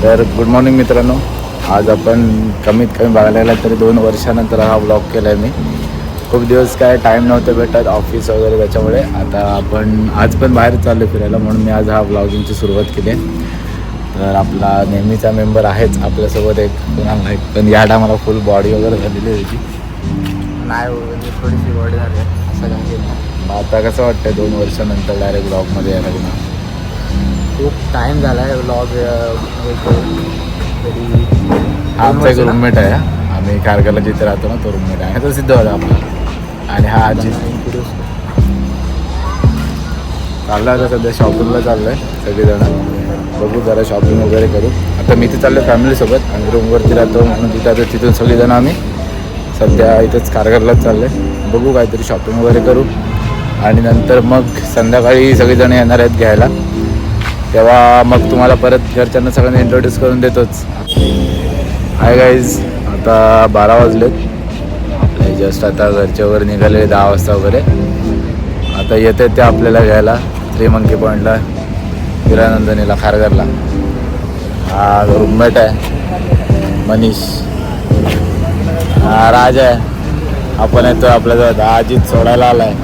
तर good morning मित्रांनो. आज आपण कमीत कमी बघायला गेला तरी 2 वर्षानंतर हा ब्लॉग केला आहे मी. खूप दिवस काय टाईम नव्हते भेटत, ऑफिस वगैरे, त्याच्यामुळे आता आपण आज पण बाहेर चाललो फिरायला, म्हणून मी आज हा ब्लॉगिंगची सुरुवात केली आहे. तर आपला नेहमीचा मेंबर आहेच आपल्यासोबत, एक कुणाल नाईक, पण या टायमाला फुल बॉडी वगैरे झालेली होती. नाही म्हणजे थोडीशी बॉडी झाली असं काही नाही. आता कसं वाटतं 2 वर्षानंतर डायरेक्ट ब्लॉगमध्ये यायला लागणार? खूप टाईम झाला आहे व्लॉग तरी. हा आमचा एक रूममेट आहे, आम्ही कारगरला जिथे राहतो ना तो रूममेट आहे, तो सिद्ध होता आपला. आणि हा अजित चालला आता सध्या शॉपिंगला चाललो आहे सगळेजण. बघू जरा शॉपिंग वगैरे करू. आता मी इथे चाललो आहे फॅमिलीसोबत, आम्ही रूमवरती राहतो म्हणून तिथं आता तिथून सगळेजण आम्ही सध्या इथंच कारगरलाच चाललो आहे. बघू काहीतरी शॉपिंग वगैरे करू आणि नंतर मग संध्याकाळी सगळेजण येणार आहेत घ्यायला, तेव्हा मग तुम्हाला परत घरच्यांना सगळ्यांना इंट्रोड्यूस करून देतोच. हाय गाईज, आता 12 वाजलेत. आपले जस्ट आता घरचे वगैरे निघाले 10 वाजता वगैरे. आता येते ते आपल्याला घ्यायला त्रिमंकी पॉईंटला, हिरानंदनीला, खारघरला. हा रूममेट आहे मनीष, हा राज आहे. आपण येतो आपल्याजवळ अजित सोडायला आला आहे.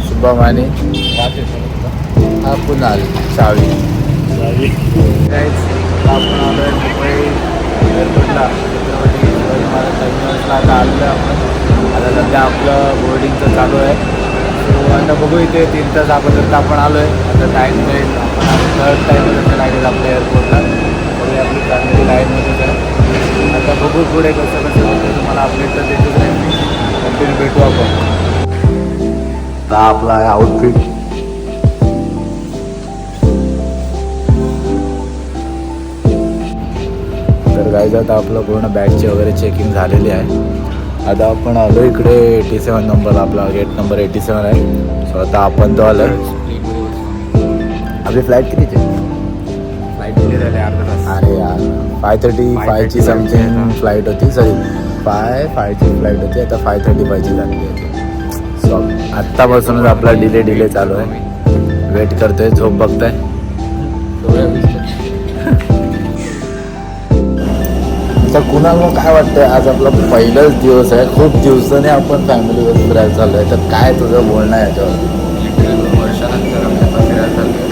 शुभम आणि हा कुणाल सावी. काहीच आपण आलो आहे मुंबई एअरपोर्टला, छत्रपती शिवाजी महाराज टर्मिनल्सला. आता आलेलं आपण. आता सध्या आपलं बोर्डिंगचं चालू आहे. सो आता बघू, इथे 3 तास अगोदर आपण आलो आहे. आता टाईम जाईल, आपण 3rd टाईमपर्यंत लागेल आपल्या एअरपोर्टला. बघूया आपली फॅमिली लाईनमध्येच आहे. आता बघू पुढे कसं होतं, तुम्हाला अपडेट तर देतच नाही मी. कंटिन्यू भेटू आपण. आता आपला आउटफिट तर गाईज, आता आपलं पूर्ण बॅगची वगैरे चेकिंग झालेली आहे. आता आपण आलो इकडे 87 नंबर, आपला गेट नंबर 87 आहे. सो आता आपण तो आलो. आपली फ्लाईट कितीची? फ्लाईट डिले झाले अर्धा तास. अरे यार, 5:35ची समथिंग फ्लाईट होती. सॉरी 5:05ची फ्लाईट होती, आता 5:35ची झाली होती. सो आत्तापासूनच आपला डिले चालू आहे. वेट करतोय, झोप बघताय. तर कुणाला काय वाटतंय, आज आपला पहिलाच दिवस आहे. खूप दिवसाने आपण फॅमिलीवर फिरायला चाललो आहे. तर काय तुझं बोलणं आहे याच्यावर? लिटरली 2 वर्षानंतर आम्ही आता फिरायला चाललो आहे.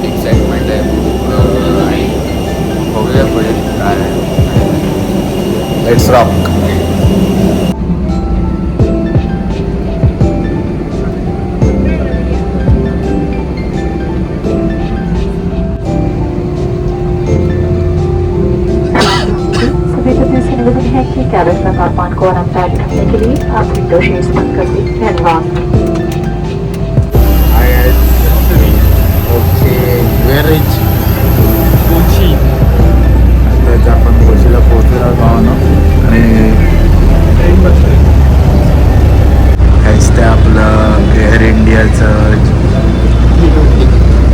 एक्साइटमेंट आहे खूप आणि बघूया पुढे काय आहे. Let's rock. है कि कैबिन का तापमान को आरामदायक रखने के लिए आप विंडो शेड्स बंद कर दें. धन्यवाद. Okay, where is Kochi? आता आपण कोचीला पोहोचलेलो आहोत आणि काहीच ते आपलं एअर इंडियाचं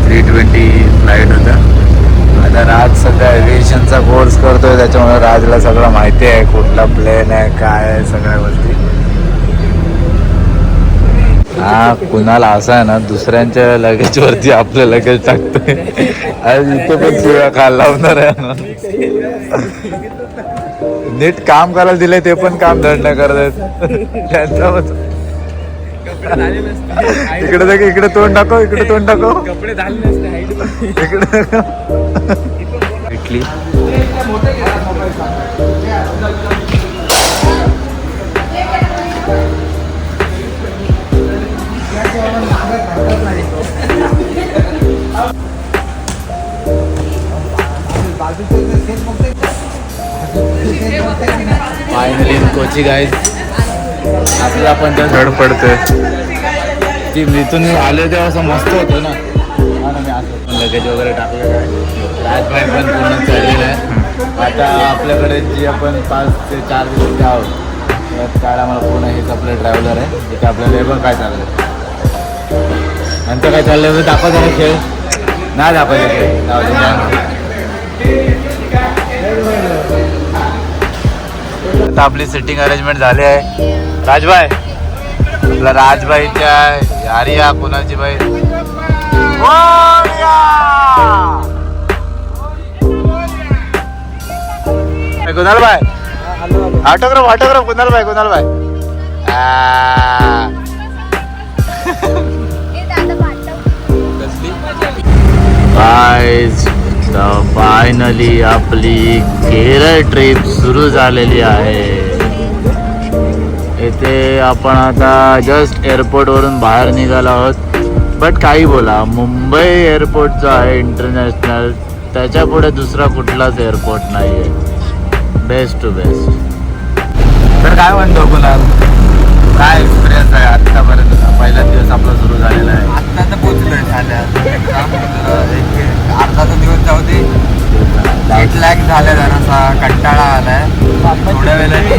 320 फ्लाईट होतं. आता राज सध्या एव्हिएशनचा कोर्स करतोय, त्याच्यामुळे राजला सगळं माहिती आहे, कुठला प्लेन आहे, काय आहे, सगळ्या गोष्टी. हा कुणाला असा आहे ना, दुसऱ्यांच्या लगेजवरती आपलं लगेज टाकतोय. आज इथे पण शिव्या खायला लावणार आहे. नीट काम करायला दिलंय, ते पण काम धड नाही करत आहेत त्यांचं. इकडे तोंड टाको, इकडे तोंड टाको, कपडे झाले नसते इकडे. फायनली कोची गाईज, आपला पण तर धड पडतोय. ती इथून आले तेव्हा असं मस्त होतं ना. मी असं लगेज वगैरे टाकलेलं आहे. राजभाई पण पूर्ण चढलेलं आहे. आता आपल्याकडे जी आपण 5 ते 4 दिवस आहोत, काय आम्हाला पूर्ण हेच आपलं ट्रॅव्हलर आहे. तिथे आपल्याला हे बघ काय चाललं, नंतर काय चाललं दाखवा जरा खेळ. नाही दाखवायचं खेळ. आता आपली सिटिंग अरेंजमेंट झाली आहे. राजभाई, आपला राजभाईच्या आर्या कुणाची बाई कुणाल भाई ऑटोग्राफ कुणाल भाई गाइस फायनली आपली केरळ ट्रिप सुरू झालेली आहे. इथे आपण आता जस्ट एअरपोर्टवरून बाहेर निघालो आहोत. बट काही बोला, मुंबई एअरपोर्ट जो आहे इंटरनॅशनल, त्याच्या पुढे दुसरा कुठलाच एअरपोर्ट नाही आहे. Best to best. तर काय म्हणतो कुणाल, काय एक्सपिरियन्स आहे आत्तापर्यंत? पहिला दिवस आपला सुरू झालेला आहे. आत्ता तर पोचलोय झाल्या एक अर्धा दिवस जाऊ दे. 8 लाख झाल्या, जरासा कंटाळा आलाय. थोड्या वेळाने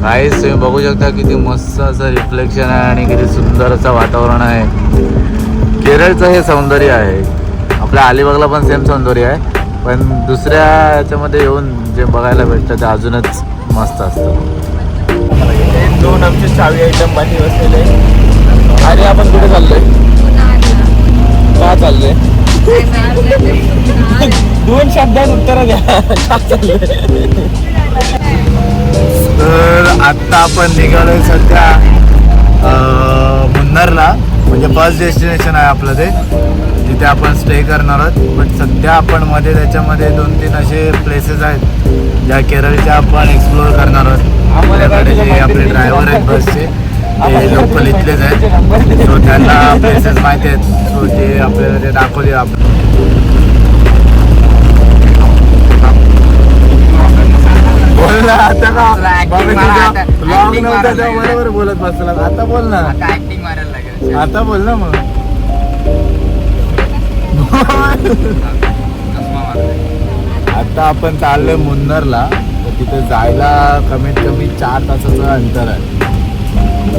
काहीच तुम्ही बघू शकता किती मस्त असं रिफ्लेक्शन आहे आणि किती सुंदर असं वातावरण आहे. केरळचं हे सौंदर्य आहे. आपल्या अलिबागला पण सेम सौंदर्य आहे, पण दुसऱ्या याच्यामध्ये येऊन जे बघायला भेटतं ते अजूनच मस्त असतं. 2 आमचे चावी आयटम मध्ये बसलेले. अरे आपण कुठे चाललोय? का चाललोय? 2 शब्दात उत्तर द्या. का चाललोय? तर आत्ता आपण निघालोय सध्या मुन्नारला, म्हणजे फर्स्ट डेस्टिनेशन आहे आपलं ते. तिथे आपण स्टे करणार आहोत. बट सध्या आपण मध्ये त्याच्यामध्ये 2-3 असे प्लेसेस आहेत ज्या केरळच्या आपण एक्सप्लोअर करणार आहोत. आपल्याकडे जे आपले ड्रायव्हर आहेत बसचे, ते लोकल इथलेच आहेत. सो त्यांना प्लेसेस माहिती आहेत. सो ते आपल्याला ते दाखवले. बोल ना आता का ब्लॉग नव्हता तेव्हा बरोबर बोलत बसला. आता बोल ना, ऍक्टिंग मारायला लागेल. आता बोल ना मग. आता आपण चाललोय मुन्नारला. तर तिथे जायला कमीत कमी 4 तासाचं अंतर आहे.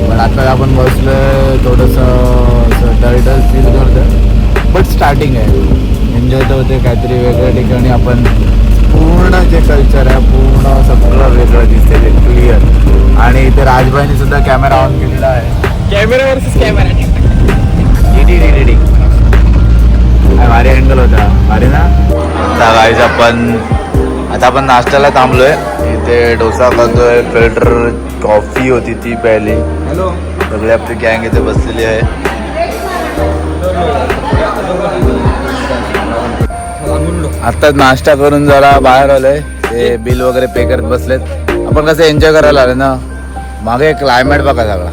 पण आता आपण बसलोय, थोडंसं डल फील करतोय. बट स्टार्टिंग आहे, एन्जॉय तर होते. काहीतरी वेगळ्या ठिकाणी आपण पूर्ण जे कल्चर आहे पूर्ण सगळं वेगळं दिसते, ते क्लिअर. आणि इथे राजभाईने सुद्धा कॅमेरा ऑन केलेला आहे. Camera versus camera. रेडी भारी अँगल होता, भारी ना. गाईज आता आपण नाश्त्याला थांबलोय. इथे डोसा खातोय, फिल्टर कॉफी होती ती प्यायली. हॅलो, सगळी आपली गँग इथे बसलेली आहे. आत्ताच नाश्ता करून जरा बाहेर आलोय. ते बिल वगैरे पे करत बसलेत. आपण कसं एन्जॉय करायला आलो ना. मागे क्लायमेट बघा सगळा.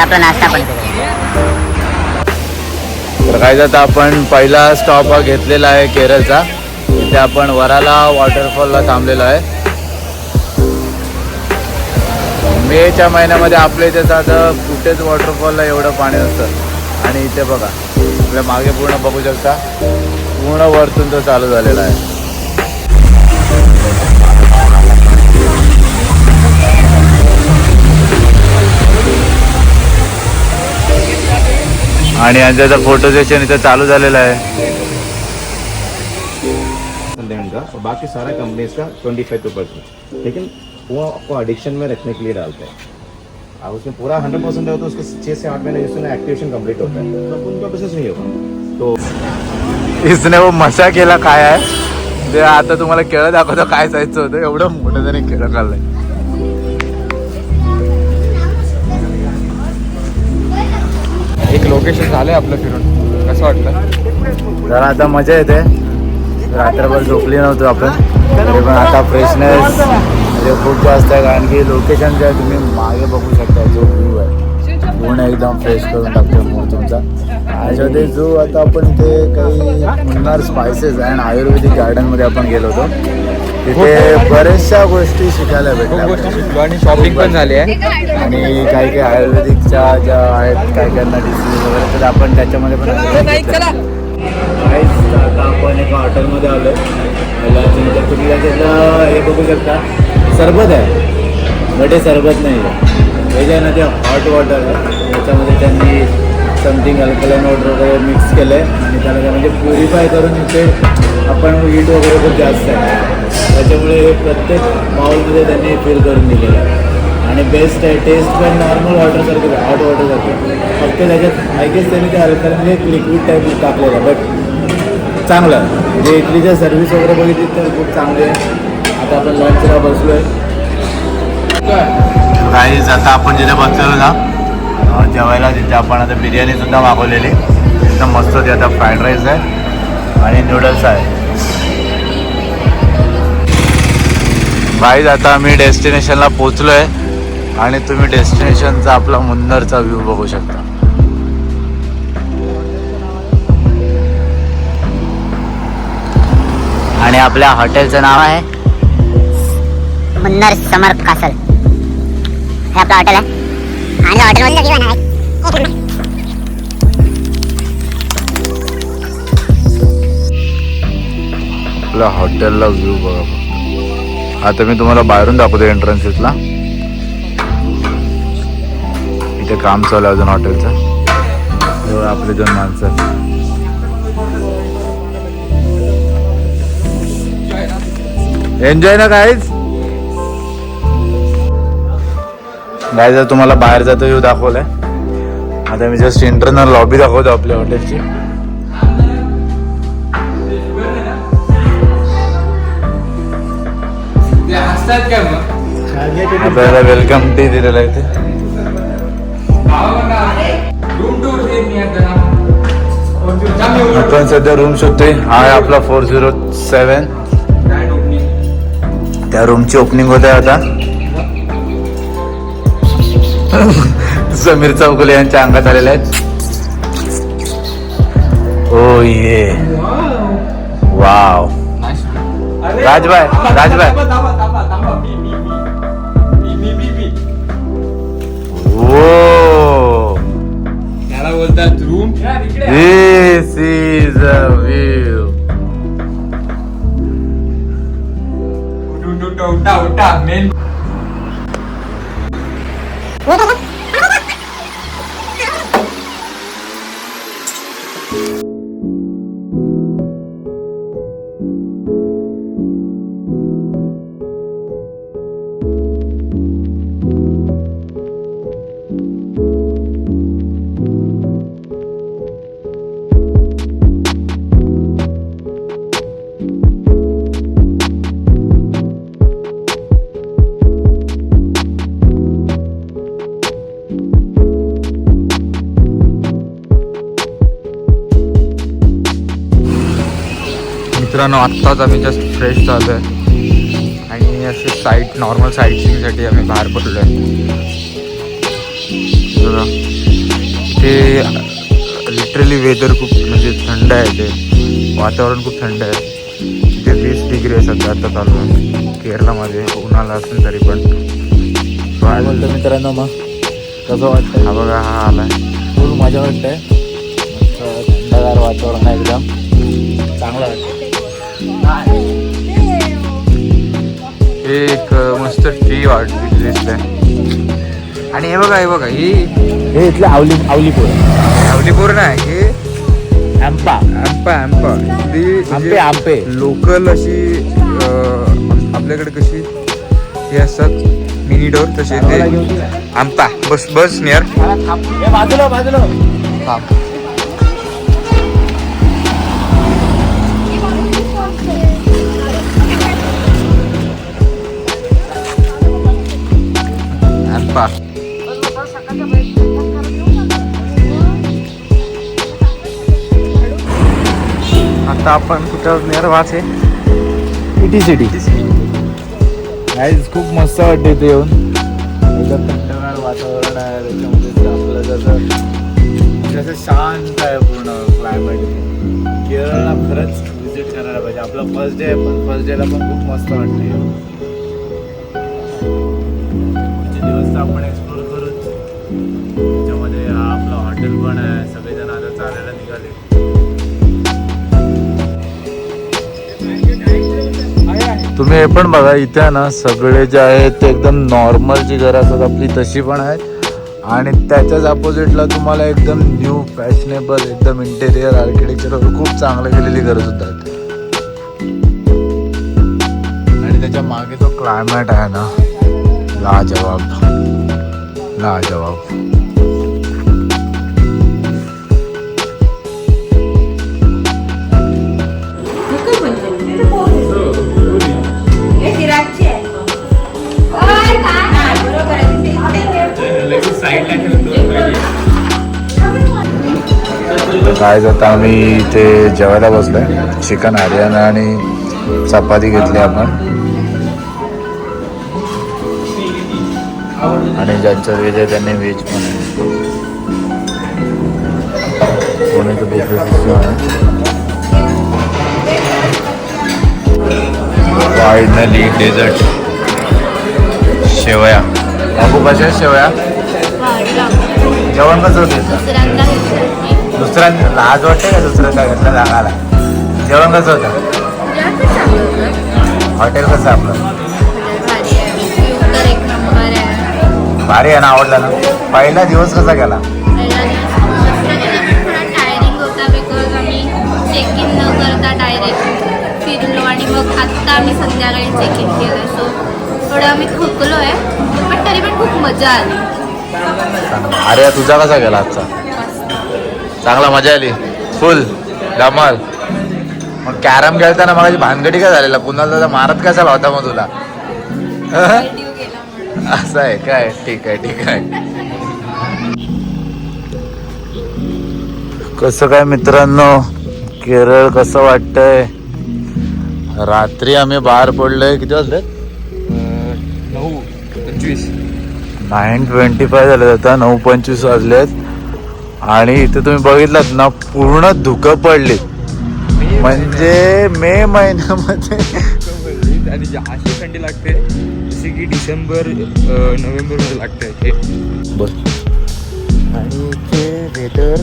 आपला नाश्ता पण तर काय जातं, आपण पहिला स्टॉप हा घेतलेला आहे केरळचा. इथे आपण वराला वॉटरफॉलला थांबलेलो आहे. मेच्या महिन्यामध्ये आपल्या इथे साधं कुठेच वॉटरफॉलला एवढं पाणी नसतं. आणि इथे बघा, आपल्या मागे पूर्ण बघू शकता, पूर्ण वरतून तो चालू झालेला आहे. आणि यांचा फोटो सेशन इथे चालू झालेला आहे. का और बाकी सारा कंपनीज का 25%, लेकिन वो आपको एडिक्शन में रखने के लिए डालते हैं. आप उसमें पूरा 100% हो तो उसको 6 से 8 महीने जिसमें एक्टिवेशन कंप्लीट होता है, तो उनका बिजनेस नहीं होगा. तो इसने वो मसा केला काय आहे ते आता तुम्हाला केळं दाखवतो. काय जायचं होतं, एवढं मोठं त्याने केळं खाल्लंय. एक लोकेशन झालंय आपलं फिरून. कसं वाटलं? जरा आता मजा येते. रात्रभर झोपली नव्हतो आपण, तरी पण आता फ्रेशनेस म्हणजे खूप जास्त आहे. कारण की लोकेशन जे आहे तुम्ही मागे बघू शकता, जो व्ह्यू आहे पूर्ण एकदम फ्रेश करून टाकतो मूड तुमचा. त्याच्यामध्ये जो आता आपण इथे काही मुन्नार स्पायसेस अँड आयुर्वेदिक गार्डनमध्ये आपण गेलो होतो. तिथे बऱ्याचशा गोष्टी शिकायला खूप भेटल्या गोष्टी शिकलो आणि शॉपिंग पण झाली आहे. आणि काही काही आयुर्वेदिकच्या ज्या आहेत काही काहींना डिसीज वगैरे, तर आपण त्याच्यामध्ये पण आता आपण एका हॉटेलमध्ये आलो. तुम्ही त्याच्यातलं हे बघू शकता, सरबत आहे. बट हे सरबत नाही आहे, हे जे आहे ना ते हॉट वॉटर आहे. त्याच्यामध्ये त्यांनी समथिंग अल्कलाईन वॉटर वगैरे मिक्स केलं आहे आणि त्याला म्हणजे प्युरिफाय करून इथे आपण हीट वगैरे खूप जास्त आहे. त्याच्यामुळे हे प्रत्येक माहोलमध्ये त्यांनी फील करून दिलेलं आहे आणि बेस्ट आहे. टेस्ट पण नॉर्मल वॉटरसारखं हॉट वॉटरसारखं, फक्त त्याच्यात आय गेस त्यांनी ते हलकाने एक लिक्विड टाईप टाकलेलं आहे, बट चांगलं आहे. म्हणजे इथली जर सर्व्हिस वगैरे बघितली तर खूप चांगली आहे. आता आपण लंचला बसलो आहे. गाईज आता आपण जिथे बसलेलो ना जेवायला, तिथे आपण आता बिर्याणीसुद्धा मागवलेली. एकदम मस्त होती. आता फ्राईड राईस आहे आणि नूडल्स आहे. गाईज आता आम्ही डेस्टिनेशनला पोचलो आहे आणि तुम्ही डेस्टिनेशनचा आपला मुन्नरचा व्ह्यू बघू शकता. आणि आपल्या हॉटेलचं नाव आहे मुन्नर समर कासल. हे आपलं हॉटेल आहे आणि हॉटेलमध्ये जेवण आहे. आपल्या हॉटेलला व्ह्यू बघा. आता मी तुम्हाला बाहेरून दाखवतो एंट्रन्सेसला. इथे काम चालू आहे अजून हॉटेलचं. आपले 2 माणसं. एन्जॉय ना गाईज. गाईज तुम्हाला बाहेर जातो व्ह्यू दाखवलाय. आता मी जस्ट इंटरनल लॉबी दाखवतो आपल्या हॉटेलची. आपल्याला वेलकम टी दिलेला आहे इथे. आपण सध्या रूम शोधतोय. हा आहे आपला 407. त्या रूमची ओपनिंग होते आता. समीर चौगुले यांच्या अंगात आलेले आहेत. ओ ये वाव. राजभाई ओ त्याला बोलतात room. This is a view. उठा मेन मित्रांनो, आत्ताच आम्ही जस्ट फ्रेश झालो आहे आणि असे नॉर्मल साईट सीइंगसाठी आम्ही बाहेर पडलो आहे. बघा ते लिटरली वेदर खूप म्हणजे थंड आहे. ते वातावरण खूप थंड आहे. इथे 20 डिग्री आहे सध्या आता चालू आहे. केरळामध्ये उन्हाळा असेल तरी पण. काय बोलतो मित्रांनो, मग कसं वाटतं? हा बघा, हा आला आहे. फुल मजा वाटतंय. थंडगार वातावरण आहे, एकदम चांगलं वाटतं. हे एक मस्त ट्री वाटते दिसतंय. आणि हे बघा ही हे इथले आवलीपूर आवलीपूर नाही, हे आंपा आंपे लोकल अशी आपल्याकडे कशी हे असतात मिनी डोर, तसे ते आंपा. बस नियर बाजूला आंपा. आता आपण कुठं नियर वाच आहे इटी सिटी. खूप मस्त वाटते इथे येऊन. एकदम थंडगार वातावरण आहे. त्याच्यामध्ये आपलं जसं शांत आहे पूर्ण क्लायमेट. केरळला खरंच व्हिजिट करायला पाहिजे. आपला फर्स्ट डे आहे, पण फर्स्ट डेला पण खूप मस्त वाटते. पुढचे दिवस तर आपण एक्सप्लोर करूच. त्याच्यामध्ये आपलं हॉटेल पण आहे. सगळेजण आता चालायला निघाले. तुम्ही हे पण बघा, इथे ना सगळे जे आहेत ते एकदम नॉर्मल जी घरं असतात आपली तशी पण आहेत. आणि त्याच्याच अपोजिटला तुम्हाला एकदम न्यू फॅशनेबल एकदम इंटेरियर आर्किटेक्चरवर खूप चांगलं केलेली घरं सुद्धा आहेत. आणि त्याच्या मागे जो क्लायमेट आहे ना, लाजवाब लाजवाब. काय जाता आम्ही इथे जेवायला बसलोय. चिकन हरियाणा आणि चपाती घेतली आपण. आणि ज्यांचं व्हेज आहे त्यांनी व्हेज पण आहे. कोणीचं बिझनेस आहे. फायनली डेझर्ट शेवया. बाबू कशा आहेत शेवया? जेवण कसं होतं? दुसऱ्यांदा लाज वाटते का दुसऱ्यांदा घेतलं सांगायला? जेवण कसं होतं? हॉटेल कसं आपलं? भारी आहे ना, आवडला ना? पहिला दिवस कसा गेला? टायरिंग होता बिकॉज आम्ही चेक इन न करता डायरेक्ट फिरलो आणि मग आत्ता आम्ही संध्याकाळी चेक इन केलं. सो थोडं आम्ही थकलो आहे, पण तरी पण खूप मजा आली. अरे तुझा कसा गेला आजचा? चांगला मजा आली फुल धमाल. मग कॅरम खेळताना माझी भानगडी काय झालेला? कुणाला मारत कशाला होता मग तुला? असं आहे काय? ठीक आहे ठीक आहे. कसं काय मित्रांनो, केरळ कसं वाटतंय? रात्री आम्ही बाहेर पडलोय. किती वाजले? 9:25. 9:25 झाले. आता 9:25 वाजलेत. आणि इथे तुम्ही बघितलात ना, पूर्ण धुकं पडली. म्हणजे मे महिन्यामध्ये आणि अशी थंडी लागते जसे की डिसेंबर नोव्हेंबरमध्ये लागते हे. बर. आणि इथे वेदर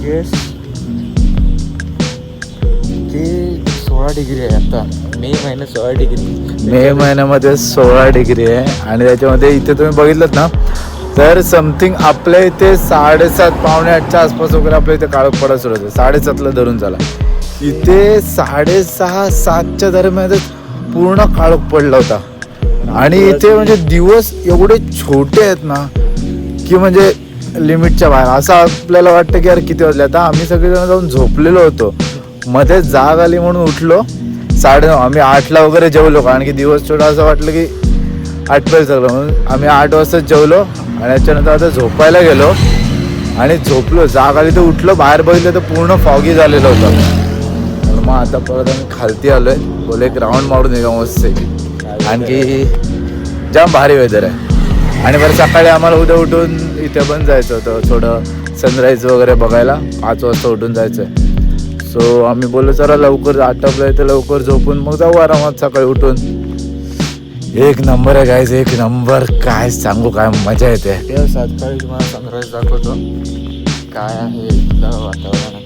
गेस ते 16 डिग्री आहे आता. मे महिन्यात 16 डिग्री. मे महिन्यामध्ये 16 डिग्री आहे. आणि त्याच्यामध्ये इथे तुम्ही बघितलं ना, तर समथिंग आपल्या इथे 7:30 पावणे 8च्या आसपास वगैरे आपल्या इथे काळोख पडत सुरू होतं. 7:30ला धरून झाला. इथे 6:30 7च्या दरम्यानच पूर्ण काळोख पडला होता. आणि इथे म्हणजे दिवस एवढे छोटे आहेत ना, की म्हणजे लिमिटच्या बाहेर. असं आपल्याला वाटतं की यार किती वाजले. आता आम्ही सगळेजण जाऊन झोपलेलो होतो, मध्ये जाग आली म्हणून उठलो. 9:30 आम्ही 8ला वगैरे जेवलो, कारण की दिवस छोटा असं वाटलं की 8 पर्यंत सगळं. म्हणून आम्ही 8 वाजता जेवलो आणि त्याच्यानंतर आता झोपायला गेलो आणि झोपलो. जाग आली तर उठलो, बाहेर बघितलं तर पूर्ण फॉगी झालेलं होतं. मग आता परत आम्ही खालती आलोय. बोले एक राऊंड मारून येऊ मस्त. आणखी जाम भारी वेदर आहे. आणि बरं सकाळी आम्हाला उद्या उठून इथे पण जायचं होतं, थोडं सनराईज वगैरे बघायला. 5 वाजता उठून जायचं आहे. सो आम्ही बोललो चला लवकर आटपलं आहे तर लवकर झोपून मग जाऊ आरामात सकाळी उठून. एक नंबर आहे गाईज, एक नंबर. काय सांगू, काय मजा येते. सकाळी तुम्हाला सनराईज दाखवतो काय आहे इथलं वातावरण.